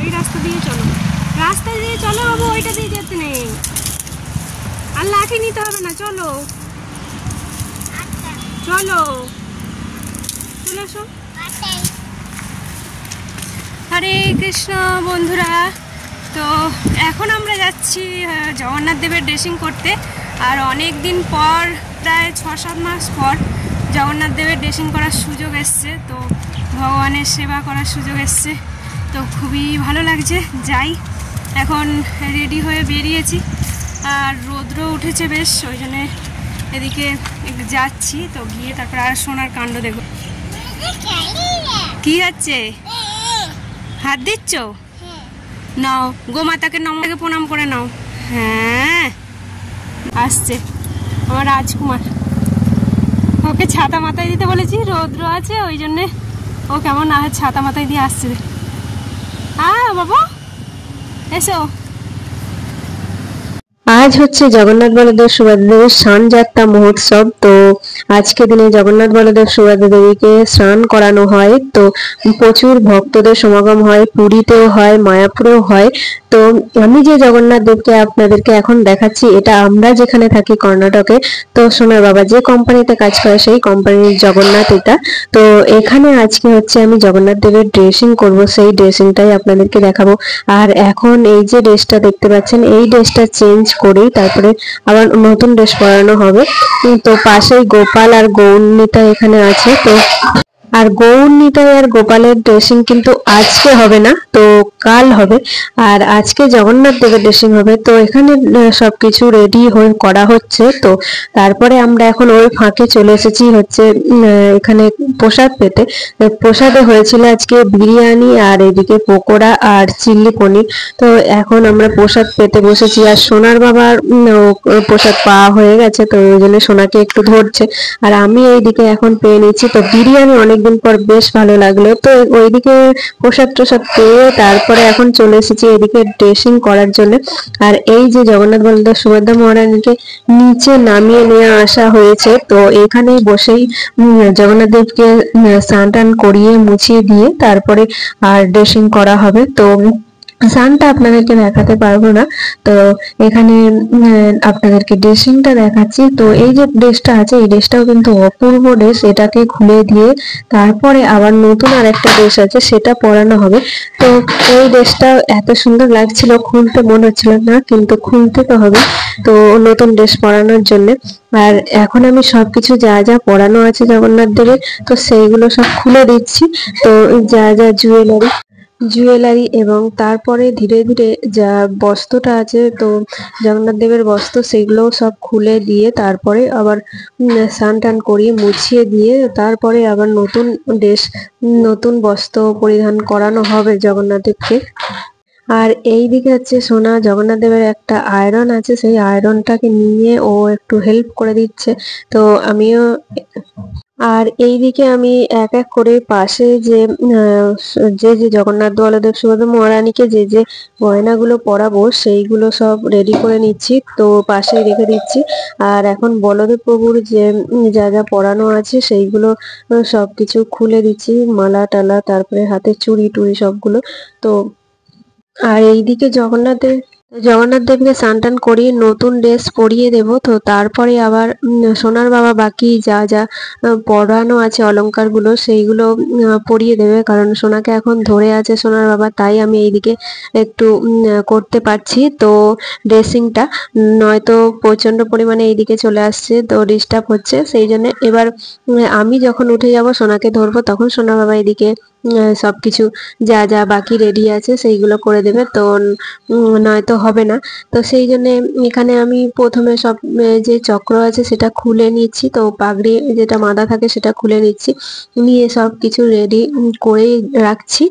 এই রাস্তা দিয়ে চলো, রাস্তা দিয়ে চলো বাবু, ওইটা দিয়ে যেতে নেই। আর লাঠি নিতে হবে না, চলো চলো চলে এসো। হরে কৃষ্ণ বন্ধুরা, তো এখন আমরা যাচ্ছি জগন্নাথ দেবের ড্রেসিং করতে। আর অনেক দিন পর, প্রায় 6-7 মাস পর জগন্নাথ দেবের ড্রেসিং করার সুযোগ এসছে, তো ভগবানের সেবা করার সুযোগ এসছে, তো খুবই ভালো লাগছে। যাই, এখন রেডি হয়ে বেরিয়েছি, আর রৌদ্র উঠেছে বেশ, ওই জন্যে এদিকে একটু যাচ্ছি। তো গিয়ে তারপর আর সোনার কাণ্ড দেখো। কি হচ্ছে? হাত দিচ্ছ? নাও, গোমাতাকে নমকে প্রণাম করে নাও। হ্যাঁ, আসছে আমার রাজকুমার। ওকে ছাতা মাথায় দিতে বলেছি, রৌদ্র আছে ওই জন্যে ও কেমন ছাতা মাথায় দিয়ে আসছে। বাবু এসো। আজ হচ্ছে জগন্নাথ বলদেব সুভদ্রা দেবীর স্নান যাত্রা মহোৎসব। তো আজকে দিনে জগন্নাথ বলদেব সুভদ্রা দেবীকে স্নান করানো হয়। তো প্রচুর ভক্তদের সমাগম হয়, পুরীতেও হয়, মায়াপুরেও হয়। তো আমি যে জগন্নাথ দেবকে আপনাদেরকে এখন দেখাচ্ছি, এটা আমরা যেখানে থাকি কর্ণাটকে, তো সোনার বাবা যে কোম্পানিতে কাজ করে সেই কোম্পানির জগন্নাথ এটা। তো এখানে আজকে হচ্ছে আমি জগন্নাথ দেবের ড্রেসিং করব, সেই ড্রেসিংটাই আপনাদেরকে দেখাবো। আর এখন এই যে ড্রেসটা দেখতে পাচ্ছেন, এই ড্রেসটা চেঞ্জ করেই তারপরে আবার নতুন ড্রেস পরানো হবে। তো পাশেই গোপাল আর গৌরনীতা এখানে আছে। তো আর গৌরনীতা আর গোপালের ড্রেসিং কিন্তু আজকে হবে না, তো কাল হবে। আর আজকে জগন্নাথ দেবের ড্রেসিং হবে। তো এখানে সবকিছু রেডি হয়ে করা হচ্ছে। তো তারপরে আমরা এখন ওই ফাঁকে চলে এসেছি হচ্ছে এখানে প্রসাদ পেতে। প্রসাদে হয়েছিল আজকে বিরিয়ানি, আর এদিকে পকোড়া আর চিল্লি পনির। তো এখন আমরা প্রসাদ পেতে বসেছি, আর সোনার বাবার প্রসাদ পাওয়া হয়ে গেছে, তো ওই জন্য সোনাকে একটু ধরছে, আর আমি এইদিকে এখন পেয়ে নিচ্ছি। তো বিরিয়ানি অনেকদিন পর বেশ ভালো লাগলো। তো ওইদিকে প্রসাদ টসাদ পেয়ে তারপরে এখন চলে এসেছি এদিকে ড্রেসিং করার জন্য। আর এই যে জগন্নাথ বলদেব সুভদ্রা মহারানীকে নিচে নামিয়ে নিয়ে আসা হয়েছে। তো এখানেই বসেই জগন্নাথ দেবকে স্নান টান করিয়ে মুছিয়ে দিয়ে তারপরে আর ড্রেসিং করা হবে। তো সানটা আপনাদেরকে দেখাতে পারবো না, তো এখানে আপনাদেরকে ড্রেসিংটা দেখাচ্ছি। তো এই যে ড্রেসটা আছে, এই ড্রেসটাও কিন্তু অপূর্ব ড্রেস। এটাকে খুলে দিয়ে তারপরে আবার নতুন আর একটা ড্রেস আছে, সেটা পরানো হবে। তো এই ড্রেসটা এত সুন্দর লাগছিল, খুলতে মনে হচ্ছিল না, কিন্তু খুলতে তো হবে, তো নতুন ড্রেস পরানোর জন্য। আর এখন আমি সবকিছু যা যা পরানো আছে জগন্নাথ দেবের, তো সেইগুলো সব খুলে দিচ্ছি। তো যা যা জুয়েলারি এবং তারপরে ধীরে ধীরে যা বস্ত্রটা আছে, তো জগন্নাথ দেবের বস্ত্র, সেগুলোও সব খুলে দিয়ে তারপরে আবার স্নান টান করিয়ে মুছিয়ে দিয়ে তারপরে আবার নতুন ড্রেস, নতুন বস্ত্র পরিধান করানো হবে জগন্নাথ দেবকে। আর এই দিকে হচ্ছে সোনা জগন্নাথ দেবের একটা আয়রন আছে, সেই আয়রনটাকে নিয়ে ও একটু হেল্প করে দিচ্ছে। তো আমিও, আর এইদিকে আমি এক এক করে পাশে যে যে যে জগন্নাথ বলদেব সুভদ্রা মহারানীকে যে যে গয়নাগুলো পরাবো সেইগুলো সব রেডি করে নিচ্ছি, তো পাশেই রেখে দিচ্ছি। আর এখন বলদেব প্রভুর যে যা যা পরানো আছে সেইগুলো সবকিছু খুলে দিচ্ছি, মালা টালা, তারপরে হাতে চুড়ি টুড়ি সবগুলো। তো আর এইদিকে জগন্নাথ দেবকে স্নান টান করিয়ে নতুন ড্রেস পরিয়ে দেব। তো তারপরে আবার সোনার বাবা বাকি যা যা পরানো আছে অলংকারগুলো, সেইগুলো পরিয়ে দেবে, কারণ সোনাকে এখন ধরে আছে সোনার বাবা, তাই আমি এইদিকে একটু করতে পারছি। তো ড্রেসিংটা নয়তো প্রচন্ড পরিমাণে এইদিকে চলে আসছে, তো ডিস্টার্ব হচ্ছে, সেই জন্য এবার আমি যখন উঠে যাব সোনাকে ধরবো, তখন সোনার বাবা এদিকে সবকিছু যা যা বাকি রেডি আছে সেইগুলো করে দেবে, তো নয়তো হবে না। তো সেই জন্য এখানে আমি প্রথমে সব যে চক্র আছে সেটা খুলে নিচ্ছি, তো পাগড়ি যেটা মাথা থাকে সেটা খুলে নিচ্ছি, নিয়ে সব কিছু রেডি করে রাখছি।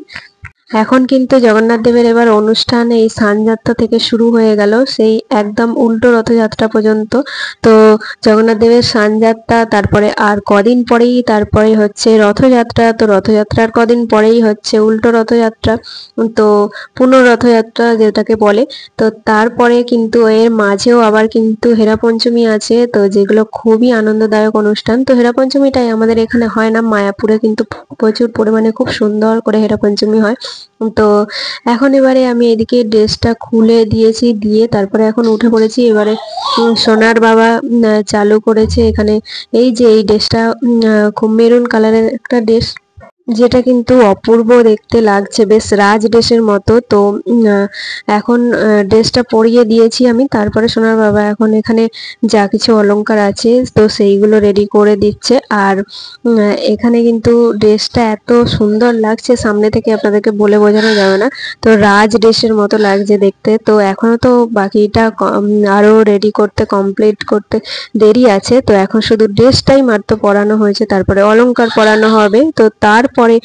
এখন কিন্তু জগন্নাথ দেবের এবার অনুষ্ঠান এই স্নানযাত্রা থেকে শুরু হয়ে গেল, সেই একদম উল্টো রথযাত্রা পর্যন্ত। তো জগন্নাথ দেবের স্নানযাত্রা, তারপরে আর কদিন পরেই তারপরে হচ্ছে রথযাত্রা। তো রথযাত্রার কদিন পরেই হচ্ছে উল্টো রথযাত্রা, তো পুনঃরথযাত্রা যেটাকে বলে। তো তারপরে কিন্তু এর মাঝেও আবার কিন্তু হেরা পঞ্চমী আছে, তো যেগুলো খুবই আনন্দদায়ক অনুষ্ঠান। তো হেরা পঞ্চমীটাই আমাদের এখানে হয় না, মায়াপুরে কিন্তু প্রচুর পরিমাণে খুব সুন্দর করে হেরা পঞ্চমী হয়। তো এখন এবারে আমি এদিকে ড্রেসটা খুলে দিয়েছি, দিয়ে তারপরে এখন উঠে পড়েছি। এবারে সোনার বাবা চালু করেছে এখানে। এই যে এই ড্রেসটা খুব মেরুন কালারের একটা ড্রেস, যেটা কিন্তু অপূর্ব দেখতে লাগছে, বেশ রাজ ড্রেসের মতো। তো এখন ড্রেসটা পরিয়ে দিয়েছি আমি, তারপরে সোনার বাবা এখন এখানে যা কিছু অলংকার আছে তো সেইগুলো রেডি করে দিচ্ছে। আর এখানে কিন্তু ড্রেসটা এত সুন্দর লাগছে সামনে থেকে, আপনাদেরকে বলে বোঝানো যাবে না। তো রাজ ড্রেসের মতো লাগছে দেখতে। তো এখনো তো বাকিটা আরো রেডি করতে, কমপ্লিট করতে দেরি আছে। তো এখন শুধু ড্রেসটাই মাত্র পরানো হয়েছে, তারপরে অলংকার পরানো হবে। তো তারপরে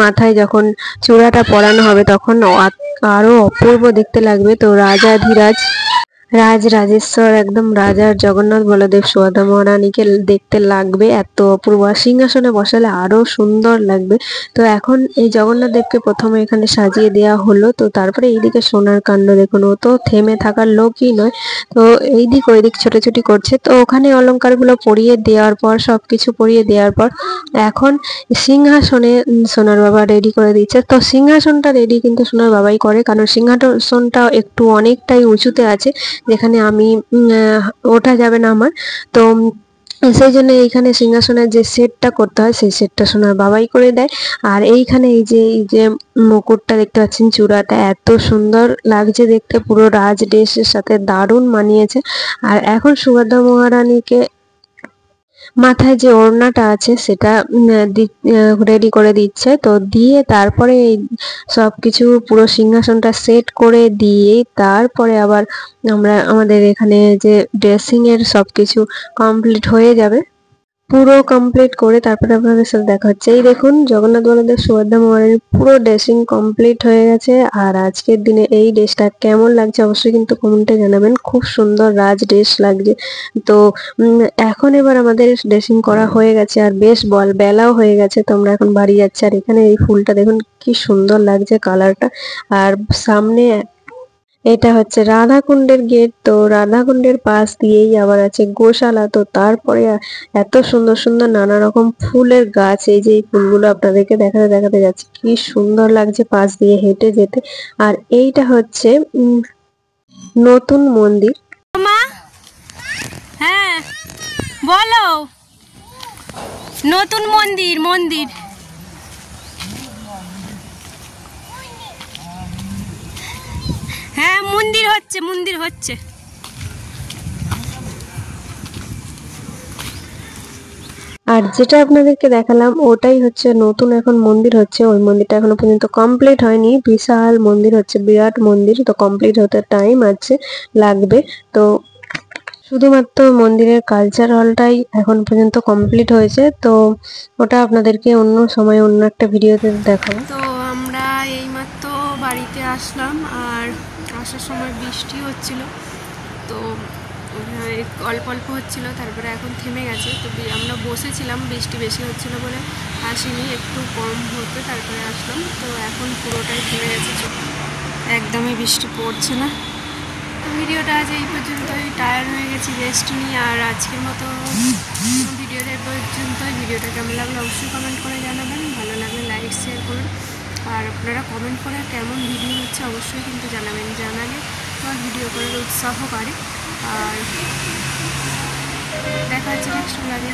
মাথায় যখন চূড়াটা পরানো হবে তখন আরো অপূর্ব দেখতে লাগবে। তো রাজাধিরাজ রাজেশ্বর একদম রাজার জগন্নাথ বলদেব সুভদ্রা মহারানীকে দেখতে লাগবে এত অপূর্ব, সিংহাসনে বসালে আরো সুন্দর লাগবে। তো এখন এই জগন্নাথ দেবকে প্রথমে এখানে সাজিয়ে দেওয়া হলো। তো তারপরে এইদিকে সোনার কাণ্ড দেখুন, ও তো থেমে থাকার লোকই নয়। তো এইদিক ওইদিক ছোটাছুটি করছে। তো ওখানে অলংকারগুলো পরিয়ে দেওয়ার পর, সবকিছু পরিয়ে দেওয়ার পর এখন সিংহাসনে সোনার বাবা রেডি করে দিচ্ছে। তো সিংহাসনটা রেডি কিন্তু সোনার বাবাই করে, কারণ সিংহাসনটা একটু অনেকটাই উঁচুতে আছে, যেখানে আমি ওঠা যাবে না আমার। তো সেই জন্য এইখানে সিংহাসনের যে সেটটা করতে হয় সেই সেটটা সোনার বাবাই করে দেয়। আর এইখানে এই যে মুকুটটা দেখতে পাচ্ছেন, চূড়াটা এত সুন্দর লাগছে দেখতে, পুরো রাজ ড্রেসের সাথে দারুণ মানিয়েছে। আর এখন সুভদ্রা মহারানীকে মাথায় যে ওড়নাটা আছে সেটা রেডি করে দিচ্ছে। তো দিয়ে তারপরে এই সবকিছু পুরো সিংহাসনটা সেট করে দিয়ে তারপরে আবার আমাদের এখানে যে ড্রেসিং এর সবকিছু কমপ্লিট হয়ে যাবে। পুরো কমপ্লিট করে তারপরে আপনাদের সাথে দেখা হচ্ছে। এই দেখুন জগন্নাথ বলদেব সুভদ্রা মহারানীর পুরো ড্রেসিং কমপ্লিট হয়ে গেছে। আর আজকের দিনে এই ড্রেসটা কেমন লাগছে অবশ্যই কিন্তু কমেন্টে জানাবেন। খুব সুন্দর রাজ ড্রেস লাগছে। তো এখন এবার আমাদের ড্রেসিং করা হয়ে গেছে, আর বেশ বেলাও হয়ে গেছে। তো আমরা এখন বাড়ি যাচ্ছি। আর এখানে এই ফুলটা দেখুন কি সুন্দর লাগছে কালারটা। আর সামনে এটা হচ্ছে রাধাকুণ্ডের গেট। তো রাধাকুণ্ডের পাশ দিয়েই আবার আছে গোশালা। তো তারপরে এত সুন্দর সুন্দর নানা রকম ফুলের গাছ, এই যে এই ফুলগুলো আপনাদেরকে দেখাতে দেখাতে যাচ্ছে, কি সুন্দর লাগছে পাশ দিয়ে হেঁটে যেতে। আর এইটা হচ্ছে নতুন মন্দির। মা, হ্যাঁ বলো। নতুন মন্দির মন্দির হ্যাঁ মন্দির হচ্ছে, মন্দির হচ্ছে। আর যেটা আপনাদেরকে দেখালাম ওটাই হচ্ছে নতুন এখন মন্দির হচ্ছে। ওই মন্দিরটা এখনো পর্যন্ত কমপ্লিট হয়নি, বিশাল মন্দির হচ্ছে, বিরাট মন্দির। তো কমপ্লিট হতে টাইম আছে, লাগবে। তো শুধুমাত্র মন্দিরের কালচার হলটাই এখন পর্যন্ত কমপ্লিট হয়েছে। তো ওটা আপনাদেরকে অন্য সময় অন্য একটা ভিডিওতে দেখাবো। তো আমরা এইমাত্র বাড়িতে আসলাম, আর আসার সময় বৃষ্টি হচ্ছিল। তো অল্প অল্প হচ্ছিল, তারপরে এখন থেমে গেছে। তো আমরা বসেছিলাম, বৃষ্টি বেশি হচ্ছিল বলে আসিনি, একটু কম হতে তারপরে আসলাম। তো এখন পুরোটাই থেমে গেছে, একদমই বৃষ্টি পড়ছে না। ভিডিওটা আজ এই পর্যন্তই, টায়ার্ড হয়ে গেছি, রেস্ট নিয়ে। আর আজকের মতো ভিডিওটা এই পর্যন্তই। ভিডিওটা কেমন লাগলো অবশ্যই কমেন্ট করে জানাবেন, ভালো লাগলে লাইক শেয়ার করুন। আর আপনারা কমেন্ট করে কেমন ভিডিও হচ্ছে অবশ্যই কিন্তু জানাবেন, জানালে আমার ভিডিও করার উৎসাহ বাড়ে। আর দেখা হচ্ছে নেক্সট ব্লগে।